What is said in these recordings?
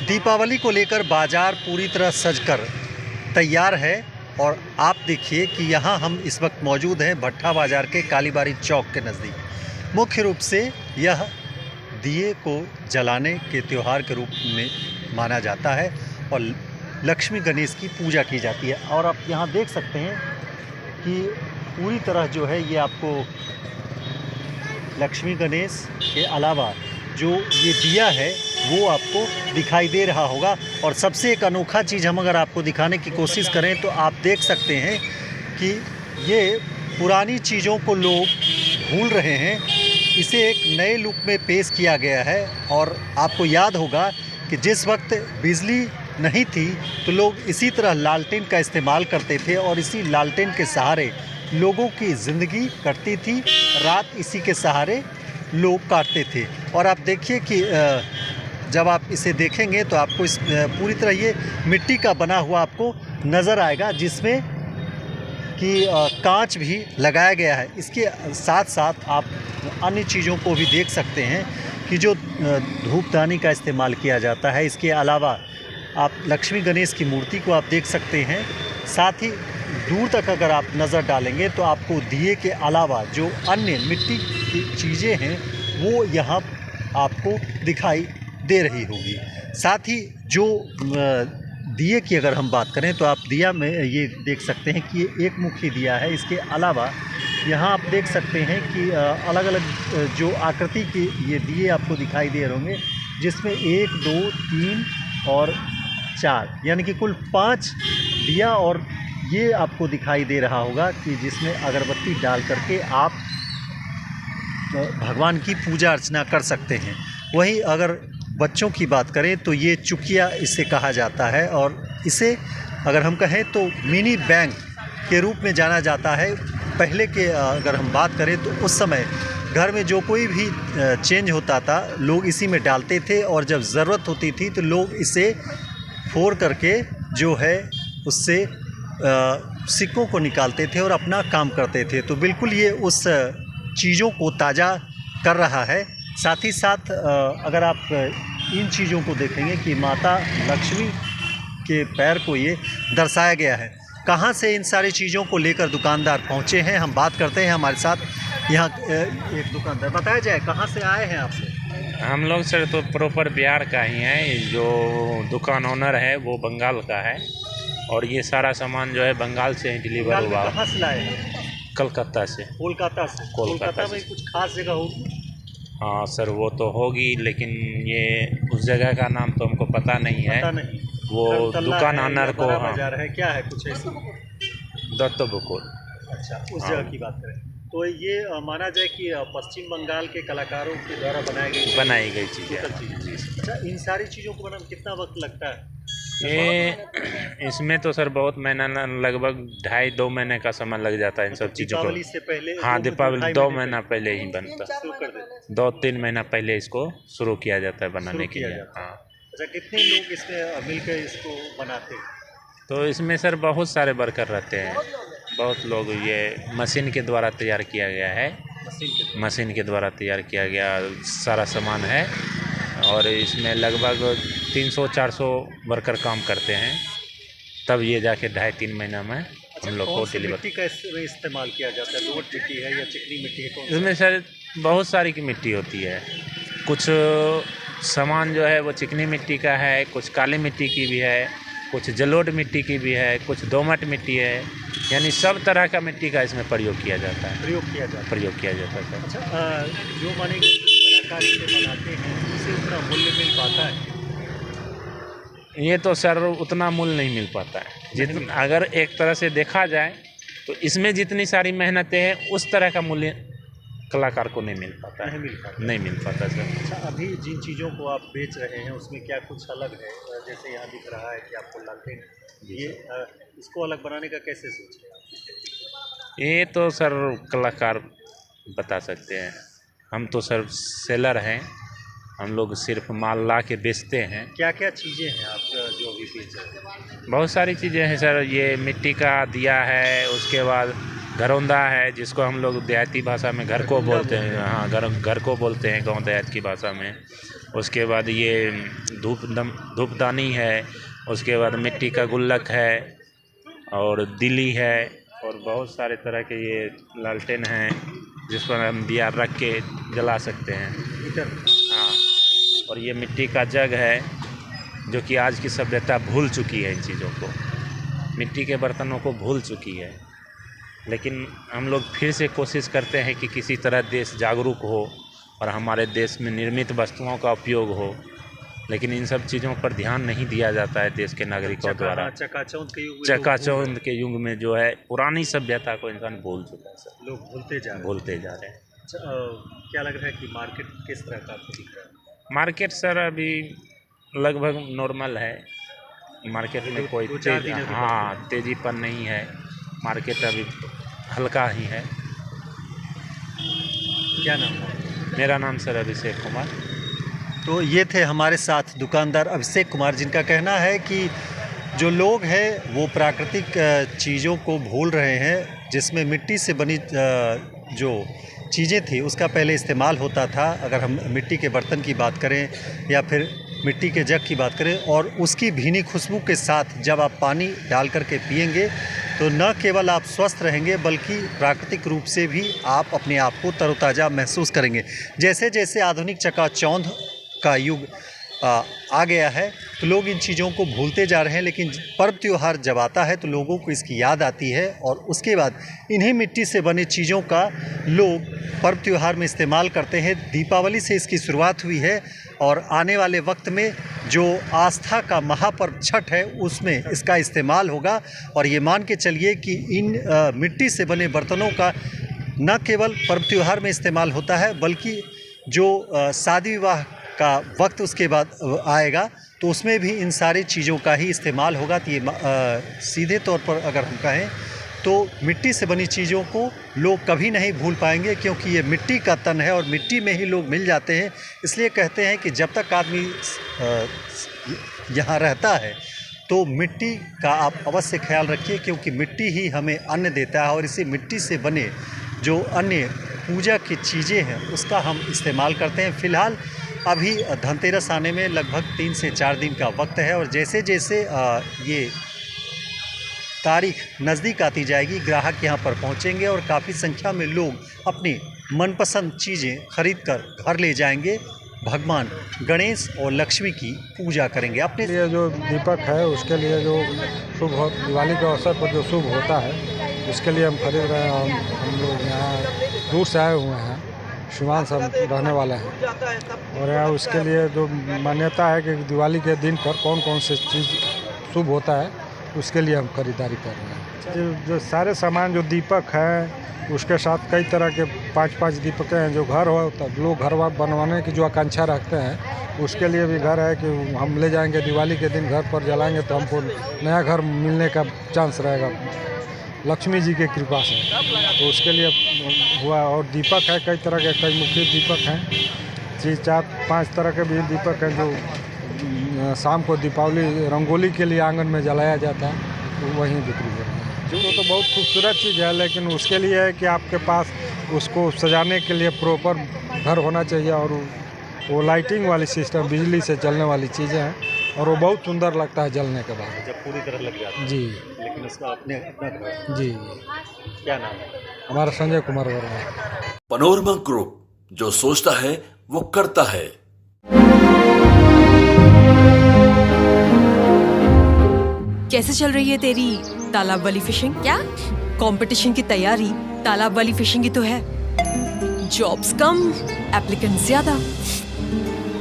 दीपावली को लेकर बाजार पूरी तरह सजकर तैयार है। और आप देखिए कि यहाँ हम इस वक्त मौजूद हैं भट्टा बाज़ार के कालीबाड़ी चौक के नज़दीक। मुख्य रूप से यह दिए को जलाने के त्यौहार के रूप में माना जाता है और लक्ष्मी गणेश की पूजा की जाती है। और आप यहाँ देख सकते हैं कि पूरी तरह जो है ये आपको लक्ष्मी गणेश के अलावा जो ये दिया है वो आपको दिखाई दे रहा होगा। और सबसे एक अनोखा चीज़ हम अगर आपको दिखाने की कोशिश करें तो आप देख सकते हैं कि ये पुरानी चीज़ों को लोग भूल रहे हैं, इसे एक नए लुक में पेश किया गया है। और आपको याद होगा कि जिस वक्त बिजली नहीं थी तो लोग इसी तरह लालटेन का इस्तेमाल करते थे और इसी लालटेन के सहारे लोगों की ज़िंदगी कटती थी, रात इसी के सहारे लोग काटते थे। और आप देखिए कि जब आप इसे देखेंगे तो आपको इस पूरी तरह ये मिट्टी का बना हुआ आपको नज़र आएगा, जिसमें कि कांच भी लगाया गया है। इसके साथ साथ आप अन्य चीज़ों को भी देख सकते हैं कि जो धूपदानी का इस्तेमाल किया जाता है। इसके अलावा आप लक्ष्मी गणेश की मूर्ति को आप देख सकते हैं। साथ ही दूर तक अगर आप नज़र डालेंगे तो आपको दिए के अलावा जो अन्य मिट्टी की चीज़ें हैं वो यहाँ आपको दिखाई दे रही होगी। साथ ही जो दिए की अगर हम बात करें तो आप दिया में ये देख सकते हैं कि ये एक मुखी दिया है। इसके अलावा यहाँ आप देख सकते हैं कि अलग अलग जो आकृति के ये दिए आपको दिखाई दे रहे होंगे, जिसमें 1, 2, 3 और 4 यानी कि कुल 5 दिया और ये आपको दिखाई दे रहा होगा कि जिसमें अगरबत्ती डाल करके आप भगवान की पूजा अर्चना कर सकते हैं। वहीं अगर बच्चों की बात करें तो ये चुकिया इसे कहा जाता है और इसे अगर हम कहें तो मिनी बैंक के रूप में जाना जाता है। पहले के अगर हम बात करें तो उस समय घर में जो कोई भी चेंज होता था लोग इसी में डालते थे और जब ज़रूरत होती थी तो लोग इसे फोड़ करके जो है उससे सिक्कों को निकालते थे और अपना काम करते थे। तो बिल्कुल ये उस चीज़ों को ताज़ा कर रहा है। साथ ही साथ अगर आप इन चीज़ों को देखेंगे कि माता लक्ष्मी के पैर को ये दर्शाया गया है। कहाँ से इन सारी चीज़ों को लेकर दुकानदार पहुँचे हैं, हम बात करते हैं। हमारे साथ यहाँ एक दुकानदार, बताया जाए कहाँ से आए हैं आप? हम लोग सर तो प्रॉपर बिहार का ही है। जो दुकान ओनर है वो बंगाल का है और ये सारा सामान जो है बंगाल से ही डिलीवर हुआ। कहाँ से लाए हैं? कलकत्ता से। कोलकाता में कुछ खास जगह होगी? हाँ सर वो तो होगी, लेकिन ये उस जगह का नाम तो हमको पता नहीं है। वो दुकान ओनर को। बाजार है क्या है कुछ ऐसा? दत्त बुकुल। अच्छा, उस जगह की बात करें तो ये माना जाए कि पश्चिम बंगाल के कलाकारों के द्वारा बनाई गई चीज़ें। अच्छा, इन सारी चीज़ों को बनाने में कितना वक्त लगता है? ये इसमें तो सर बहुत महीना, लगभग 2.5-2 महीने का समय लग जाता है इन सब चीज़ों को। दीपावली से पहले? हाँ, दीपावली 2 महीना पहले ही बनता है। 2-3 महीना पहले इसको शुरू किया जाता है बनाने के लिए। हाँ। अच्छा, कितने लोग इसमें मिलकर इसको बनाते हैं? तो इसमें सर बहुत सारे वर्कर रहते हैं, बहुत लोग। ये मशीन के द्वारा तैयार किया गया है। मशीन के द्वारा तैयार किया गया सारा सामान है और इसमें लगभग 300-400 वर्कर काम करते हैं, तब ये जाके 2.5-3 महीना में हम लोग को डिलीवर। मिट्टी का इस्तेमाल किया जाता है? दोमट मिट्टी है या चिकनी मिट्टी है? इसमें सर बहुत सारी की मिट्टी होती है। कुछ सामान जो है वो चिकनी मिट्टी का है, कुछ काली मिट्टी की भी है, कुछ जलोढ़ मिट्टी की भी है, कुछ दोमट मिट्टी है। यानी सब तरह का मिट्टी का इसमें प्रयोग किया जाता है। प्रयोग किया जाता है सर। अच्छा, जो माने कलाकार इसे बनाते हैं उसे उतना मूल्य मिल पाता है? ये तो सर उतना मूल्य नहीं मिल पाता है जितना, अगर एक तरह से देखा जाए तो इसमें जितनी सारी मेहनतें हैं उस तरह का मूल्य कलाकार को नहीं मिल पाता है। नहीं मिल पाता सर। अच्छा, अभी जिन चीज़ों को आप बेच रहे हैं उसमें क्या कुछ अलग है? जैसे यहाँ दिख रहा है कि आपको लालटेन, ये इसको अलग बनाने का कैसे सोचे आप? ये तो सर कलाकार बता सकते हैं। हम तो सर सेलर हैं, हम लोग सिर्फ माल ला के बेचते हैं। क्या क्या चीज़ें हैं आप जो भी बेच रहे हैं? बहुत सारी चीज़ें हैं सर। ये मिट्टी का दिया है, उसके बाद घरौंदा है जिसको हम लोग देहाती भाषा में घर को बोलते हैं। हाँ, घर को बोलते हैं गाँव देहात की भाषा में। उसके बाद ये धूपदानी है, उसके बाद मिट्टी का गुल्लक है और दिली है और बहुत सारे तरह के ये लालटेन हैं जिस पर हम दिया रख के जला सकते हैं। हाँ, और ये मिट्टी का जग है जो कि आज की सभ्यता भूल चुकी है, इन चीज़ों को, मिट्टी के बर्तनों को भूल चुकी है। लेकिन हम लोग फिर से कोशिश करते हैं कि किसी तरह देश जागरूक हो और हमारे देश में निर्मित वस्तुओं का उपयोग हो, लेकिन इन सब चीज़ों पर ध्यान नहीं दिया जाता है देश के नागरिकों द्वारा। चकाचौंध के युग में जो है पुरानी सभ्यता को इंसान भूल चुका है सर, लोग भूलते जा रहे हैं। क्या लग रहा है कि मार्केट किस तरह का आपको दिख रहा है? मार्केट सर अभी लगभग नॉर्मल है, मार्केट में कोई तेजीपन नहीं है, मार्केट अभी हल्का ही है। क्या नाम है? मेरा नाम सर अभिषेक कुमार। तो ये थे हमारे साथ दुकानदार अभिषेक कुमार, जिनका कहना है कि जो लोग हैं वो प्राकृतिक चीज़ों को भूल रहे हैं, जिसमें मिट्टी से बनी जो चीज़ें थी उसका पहले इस्तेमाल होता था। अगर हम मिट्टी के बर्तन की बात करें या फिर मिट्टी के जग की बात करें, और उसकी भीनी खुशबू के साथ जब आप पानी डाल करके पिएंगे तो न केवल आप स्वस्थ रहेंगे बल्कि प्राकृतिक रूप से भी आप अपने आप को तरोताज़ा महसूस करेंगे। जैसे जैसे आधुनिक चकाचौंध का युग आ गया है तो लोग इन चीज़ों को भूलते जा रहे हैं, लेकिन पर्व त्यौहार जब आता है तो लोगों को इसकी याद आती है और उसके बाद इन्हीं मिट्टी से बनी चीज़ों का लोग पर्व त्यौहार में इस्तेमाल करते हैं। दीपावली से इसकी शुरुआत हुई है और आने वाले वक्त में जो आस्था का महापर्व छठ है उसमें इसका इस्तेमाल होगा। और ये मान के चलिए कि इन मिट्टी से बने बर्तनों का न केवल पर्व त्यौहार में इस्तेमाल होता है बल्कि जो शादी विवाह का वक्त उसके बाद आएगा तो उसमें भी इन सारी चीज़ों का ही इस्तेमाल होगा। तो ये सीधे तौर पर अगर हम कहें तो मिट्टी से बनी चीज़ों को लोग कभी नहीं भूल पाएंगे, क्योंकि ये मिट्टी का तन है और मिट्टी में ही लोग मिल जाते हैं। इसलिए कहते हैं कि जब तक आदमी यहाँ रहता है तो मिट्टी का आप अवश्य ख्याल रखिए, क्योंकि मिट्टी ही हमें अन्न देता है और इसी मिट्टी से बने जो अन्य पूजा की चीज़ें हैं उसका हम इस्तेमाल करते हैं। फ़िलहाल अभी धनतेरस आने में लगभग 3 से 4 दिन का वक्त है और जैसे जैसे ये तारीख नज़दीक आती जाएगी ग्राहक यहाँ पर पहुँचेंगे और काफ़ी संख्या में लोग अपनी मनपसंद चीज़ें खरीद कर घर ले जाएंगे। भगवान गणेश और लक्ष्मी की पूजा करेंगे। अपने लिए जो दीपक है उसके लिए जो शुभ दिवाली के अवसर पर जो शुभ होता है उसके लिए हम खरीद रहे हैं। हम लोग यहाँ दूर से आए हुए हैं, शिवान सब रहने वाले हैं और यहाँ उसके लिए जो मान्यता है कि दिवाली के दिन पर कौन कौन से चीज़ शुभ होता है उसके लिए हम खरीदारी कर रहे हैं। जो सारे सामान जो दीपक है उसके साथ कई तरह के 5-5 दीपक हैं जो घर हो तो लोग घर बनवाने की जो आकांक्षा रखते हैं उसके लिए भी घर है कि हम ले जाएंगे दिवाली के दिन घर पर जलाएंगे तो हमको नया घर मिलने का चांस रहेगा लक्ष्मी जी की कृपा से। तो उसके लिए हुआ। और दीपक है कई तरह के, कई मुख्य दीपक हैं, 4-5 तरह के भी दीपक हैं जो शाम को दीपावली रंगोली के लिए आंगन में जलाया जाता है, तो वहीं बिक्री हो रहा है। तो बहुत खूबसूरत चीज़ है, लेकिन उसके लिए है कि आपके पास उसको सजाने के लिए प्रॉपर घर होना चाहिए और वो लाइटिंग वाली सिस्टम बिजली से चलने वाली चीज़ें हैं और वो बहुत सुंदर लगता है जलने के बाद जब पूरी तरह लग जाता है। जी, लेकिन उसका अपना घर। जी। क्या नाम है? हमारा संजय कुमार वर्मा। पनोरमा ग्रुप, जो सोचता है वो करता है। कैसे चल रही है तेरी तालाब वाली फिशिंग? क्या कंपटीशन की तैयारी तालाब वाली फिशिंग ही तो है। जॉब्स कम, एप्लीकेंट ज्यादा।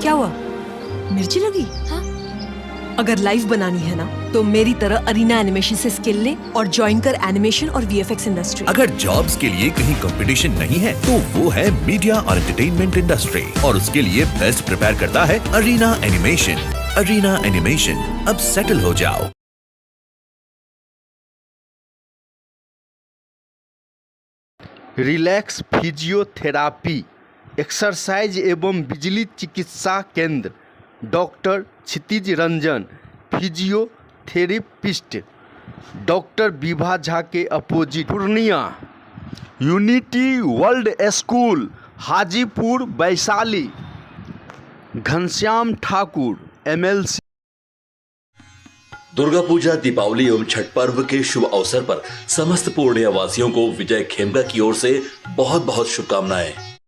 क्या हुआ, मिर्ची लगी? हाँ? अगर लाइव बनानी है ना तो मेरी तरह अरीना एनिमेशन से स्किल ले और ज्वाइन कर एनिमेशन और वीएफएक्स इंडस्ट्री। अगर जॉब्स के लिए कहीं कंपटीशन नहीं है तो वो है मीडिया और एंटरटेनमेंट इंडस्ट्री और उसके लिए बेस्ट प्रिपेयर करता है अरीना एनिमेशन। अरीना एनिमेशन, अब सेटल हो जाओ। रिलैक्स फिजियोथेरापी एक्सरसाइज एवं बिजली चिकित्सा केंद्र, doctor Kshitij Ranjan physiotherapist, doctor Vibha Jha के opposite, Purnia. Unity world school Hajipur Vaishali, Ghanshyam Thakur MLC। Durga Puja, Deepawali एवं छठ पर्व के शुभ अवसर पर समस्त पूर्णिया वासियों को विजय खेमका की ओर से बहुत बहुत शुभकामनाएं।